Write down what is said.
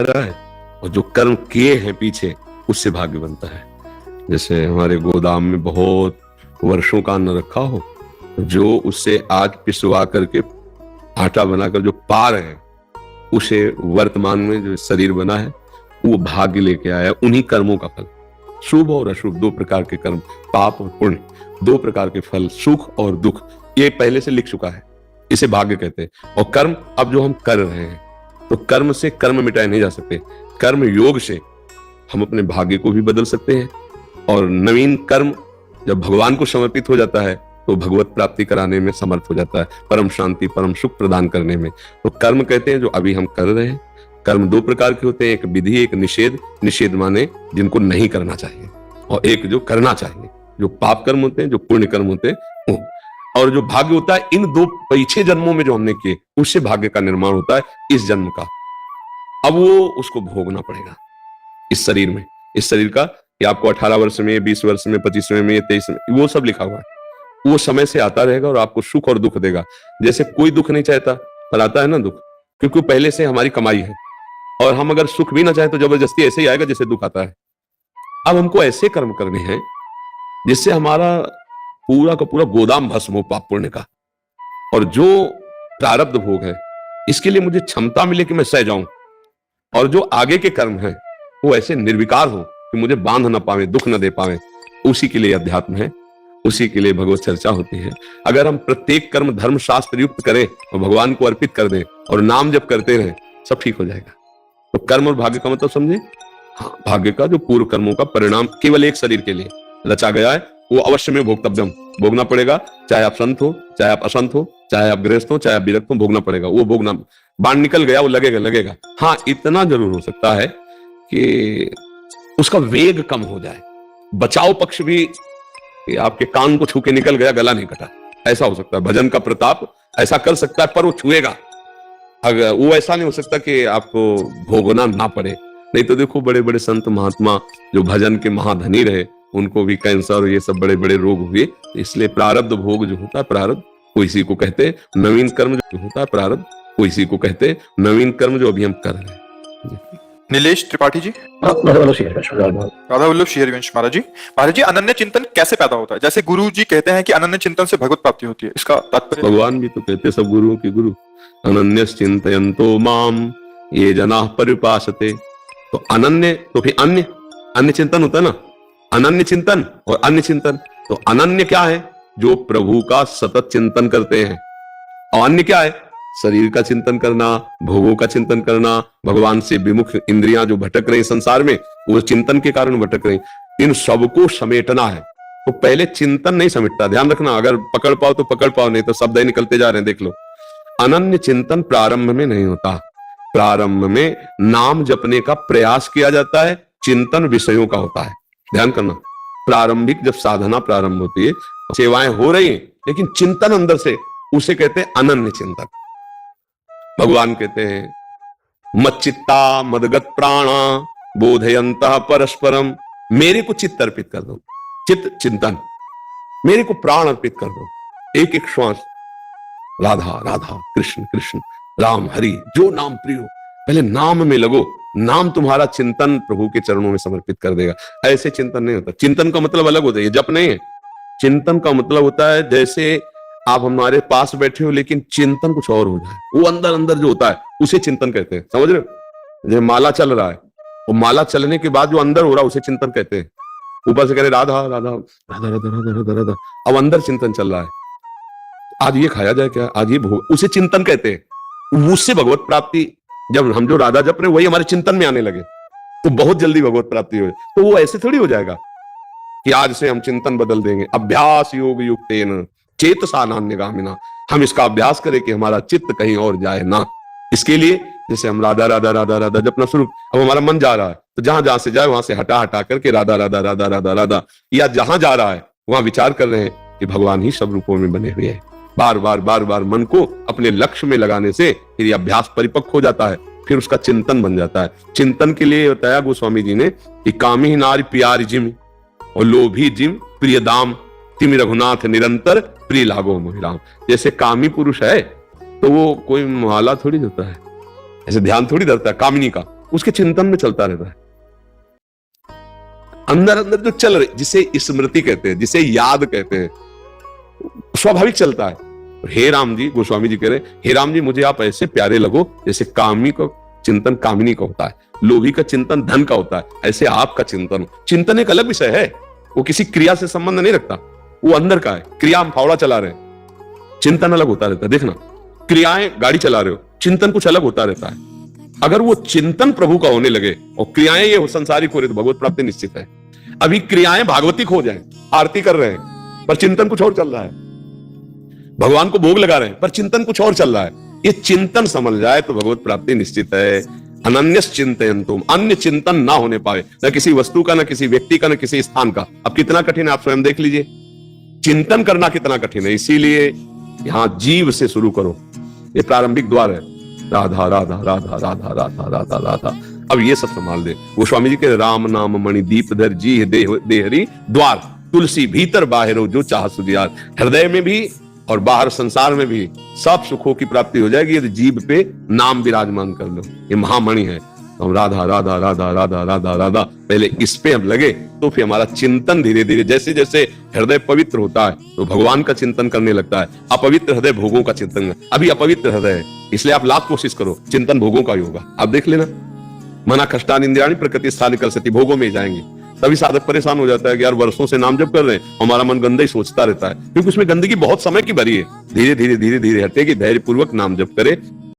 रहा है और जो कर्म किए हैं पीछे उससे भाग्य बनता है। जैसे हमारे गोदाम में बहुत वर्षों का अन्न रखा हो, जो उससे आज पिसवा करके आटा बनाकर जो पा रहे हैं, उसे वर्तमान में जो शरीर बना है वो भाग्य लेके आया। उन्हीं कर्मों का फल, शुभ और अशुभ दो प्रकार के कर्म, पाप और पुण्य दो प्रकार के फल, सुख और दुख, ये पहले से लिख चुका है, इसे भाग्य कहते हैं। और कर्म अब जो हम कर रहे हैं, तो कर्म से कर्म मिटाए नहीं जा सकते। कर्म योग से हम अपने भाग्य को भी बदल सकते हैं, और नवीन कर्म जब भगवान को समर्पित हो जाता है तो भगवत प्राप्ति कराने में समर्थ हो जाता है, परम शांति परम सुख प्रदान करने में। तो कर्म कहते हैं जो अभी हम कर रहे हैं। कर्म दो प्रकार के होते हैं, एक विधि एक निषेध। निषेध माने जिनको नहीं करना चाहिए, और एक जो करना चाहिए, जो पाप कर्म होते हैं, जो पुण्य कर्म होते हैं वो। और जो भाग्य होता है, इन दो पीछे जन्मों में जो हमने किए उससे भाग्य का निर्माण होता है इस जन्म का। अब वो उसको भोगना पड़ेगा इस शरीर में। इस शरीर का कि आपको 18 वर्ष में, 20 वर्ष में, 25वें में, 23 में, वो सब लिखा हुआ है। वो समय से आता रहेगा और आपको सुख और दुख देगा। जैसे कोई दुख नहीं चाहता पर आता है ना दुख, क्योंकि पहले से हमारी कमाई है। और हम अगर सुख भी ना चाहे तो जबरदस्ती ऐसे ही आएगा जैसे दुख आता है। अब हमको ऐसे कर्म करने हैं जिससे हमारा पूरा का पूरा गोदाम भस्म हो पाप पुण्य का। और जो प्रारब्ध भोग है, इसके लिए मुझे क्षमता मिले कि मैं सह जाऊं, और जो आगे के कर्म हैं वो ऐसे निर्विकार हो कि मुझे बांध ना पावे, दुख ना दे पावे, उसी के लिए अध्यात्म है, उसी के लिए भगवत चर्चा होती है। अगर हम प्रत्येक कर्म धर्म शास्त्र युक्त करें और भगवान को अर्पित कर दें और नाम जप करते रहें, सब ठीक हो जाएगा। तो कर्म और भाग्य का मतलब समझे? हाँ, भाग्य का जो पूर्व कर्मों का परिणाम केवल एक शरीर के लिए रचा गया है, वो अवश्य में भोक्तव्यम, भोगना पड़ेगा। चाहे आप संत हो, चाहे आप असंत हो, चाहे आप गृहस्थ हो, चाहे आप विरक्त हो, भोगना पड़ेगा। वो भोगना, बाण निकल गया वो लगेगा लगेगा। हाँ, इतना जरूर हो सकता है कि उसका वेग कम हो जाए। बचाव पक्ष भी, आपके कान को छू के निकल गया, गला नहीं कटा, ऐसा हो सकता है। भजन का प्रताप ऐसा कर सकता है, पर वो छुएगा। अगर वो ऐसा नहीं हो सकता कि आपको भोगना ना पड़े। नहीं तो देखो बड़े बड़े संत महात्मा जो भजन के महाधनी रहे, उनको भी कैंसर ये सब बड़े बड़े रोग हुए। इसलिए प्रारब्ध भोग जो होता है, प्रारब्ध वो इसी को कहते हैं। नवीन कर्म जो होता है, प्रारब्ध वो इसी को कहते हैं। नवीन कर्म जो अभी हम कर रहे हैं। नीलेश त्रिपाठी जी। राधा वल्लभ श्री हरिवंश महाराज जी। महाराज जी, अनन्य चिंतन कैसे पैदा होता है? जैसे गुरु जी कहते हैं कि अनन्य चिंतन से भगवत प्राप्ति होती है, इसका तात्पर्य? भगवान भी तो कहते हैं, सब गुरुओं के गुरु, अनन्य चिंतयन्तो माम ये जनाः परिपासते। तो अनन्य तो फिर अन्य, अन्य चिंतन होता है ना, अनन्य चिंतन और अन्य चिंतन। तो अनन्य क्या है? जो प्रभु का सतत चिंतन करते हैं। और अन्य क्या है? शरीर का चिंतन करना, भोगों का चिंतन करना, भगवान से विमुख इंद्रियां जो भटक रही संसार में, वो चिंतन के कारण भटक रही। इन सबको समेटना है। तो पहले चिंतन नहीं समेटता, ध्यान रखना। अगर पकड़ पाओ तो पकड़ पाओ, नहीं तो शब्द ही निकलते जा रहे हैं, देख लो। अनन्य चिंतन प्रारंभ में नहीं होता। प्रारंभ में नाम जपने का प्रयास किया जाता है, चिंतन विषयों का होता है। ध्यान करना, प्रारंभिक जब साधना प्रारंभ होती है, सेवाएं हो रही हैं, लेकिन चिंतन अंदर से, उसे कहते हैं अनन्य चिंतन। भगवान कहते हैं मच्चित्ता मदगत प्राणा बोधयंतः परस्परम। मेरे को चित्त अर्पित कर दो, चित्त चिंतन, मेरे को प्राण अर्पित कर दो। एक एक श्वास राधा राधा, कृष्ण कृष्ण, राम हरि, जो नाम प्रिय हो, पहले नाम में लगो। नाम तुम्हारा चिंतन प्रभु के चरणों में समर्पित कर देगा। ऐसे चिंतन नहीं होता। चिंतन का मतलब अलग होता है, ये जप नहीं है। चिंतन का मतलब होता है जैसे आप हमारे पास बैठे हो लेकिन चिंतन कुछ और हो जाए, वो अंदर अंदर जो होता है उसे चिंतन कहते हैं। समझ रहे हो? जैसे माला चल रहा है, और माला चलने के बाद जो अंदर हो रहा है उसे चिंतन कहते हैं। ऊपर से कह रहे राधा राधा राधा राधा राधा राधा राधा, अब अंदर चिंतन चल रहा है, आज ये खाया जाए क्या, आज ये भोग, उसे चिंतन कहते हैं। उससे भगवत प्राप्ति, जब हम जो राधा जप रहे वही हमारे चिंतन में आने लगे तो बहुत जल्दी भगवत प्राप्ति हो। तो वो ऐसे थोड़ी हो जाएगा कि आज से हम चिंतन बदल देंगे। अभ्यास योग युक्तेन चेतसा नान्यगामिना, हम इसका अभ्यास करें कि हमारा चित्त कहीं और जाए ना। इसके लिए जैसे हम राधा राधा राधा राधा जपना शुरू, अब हमारा मन जा रहा है तो जहां जहां से जाए वहां से हटा हटा करके राधा राधा राधा राधा राधा, या जहां जा रहा है वहां विचार कर रहे हैं कि भगवान ही सब रूपों में बने हुए हैं। बार बार बार बार मन को अपने लक्ष्य में लगाने से फिर यह अभ्यास परिपक्व हो जाता है, फिर उसका चिंतन बन जाता है। चिंतन के लिए बताया गोस्वामी जी ने कि कामी नारी प्यारी जिम और लोभी जिम प्रिय दाम, तिमि रघुनाथ निरंतर प्रिय लागो मोहिराम। जैसे कामी पुरुष है तो वो कोई माला थोड़ी देता है, ऐसे ध्यान थोड़ी धरता है कामिनी का, उसके चिंतन में चलता रहता है। अंदर अंदर जो चल रहे, जिसे स्मृति कहते हैं, जिसे याद कहते हैं, स्वाभाविक चलता है। हे राम जी, गोस्वामी जी कह रहे, हे राम जी मुझे आप ऐसे प्यारे लगो जैसे कामी का चिंतन कामिनी का होता है, लोभी का चिंतन धन का होता है, ऐसे आपका चिंतन हो। चिंतन एक अलग विषय है, वो किसी क्रिया से संबंध नहीं रखता, वो अंदर का है। क्रिया हम फावड़ा चला रहे हैं, चिंतन अलग होता रहता है। देखना, क्रियाएं गाड़ी चला रहे हो, चिंतन कुछ अलग होता रहता है। अगर वो चिंतन प्रभु का होने लगे और क्रियाएं ये संसारिक हो रही, तो भगवत प्राप्ति निश्चित है। अभी क्रियाएं भागवतिक हो जाएं, आरती कर रहे हैं पर चिंतन कुछ और चल रहा है, भगवान को भोग लगा रहे हैं पर चिंतन कुछ और चल रहा है, ये चिंतन समझ जाए तो भगवत प्राप्ति निश्चित है। अनन्यस चिंतयन्तुम, अन्य चिंतन ना होने पाए, न किसी वस्तु का, न किसी व्यक्ति का, न किसी स्थान का। अब कितना कठिन है आप स्वयं देख लीजिए, चिंतन करना कितना कठिन है। इसीलिए यहां जीव से शुरू करो, ये प्रारंभिक द्वार है। राधा राधा राधा राधा राधा राधा राधा, अब ये सब संभाल दे। गोस्वामी जी के राम नाम मणि दीपधर जी देहरी द्वार, तुलसी भीतर बाहर जो चाह सुधियार। हृदय में भी और बाहर संसार में भी सब सुखों की प्राप्ति हो जाएगी यदि जीव पे नाम विराजमान कर लो। ये महामणि है। तो हम राधा राधा राधा राधा राधा राधा पहले इस पे हम लगे, तो फिर हमारा चिंतन धीरे धीरे, जैसे जैसे हृदय पवित्र होता है तो भगवान का चिंतन करने लगता है। अपवित्र हृदय भोगों का चिंतन, अभी अपवित्र हृदय है, इसलिए आप लाख कोशिश करो, चिंतन भोगों का ही होगा। आप देख लेना, मना कष्टान इंद्रियाणि प्रकृति स्थान कर सकती, भोगों में जाएंगे। तभी साधक परेशान हो जाता है कि यार वर्षों से नाम जप कर रहे हैं, हमारा मन गंदा ही सोचता रहता है, क्योंकि उसमें गंदगी बहुत समय की भरी है। धीरे धीरे धीरे धीरे हटेगी, धैर्य पूर्वक नाम जप करे।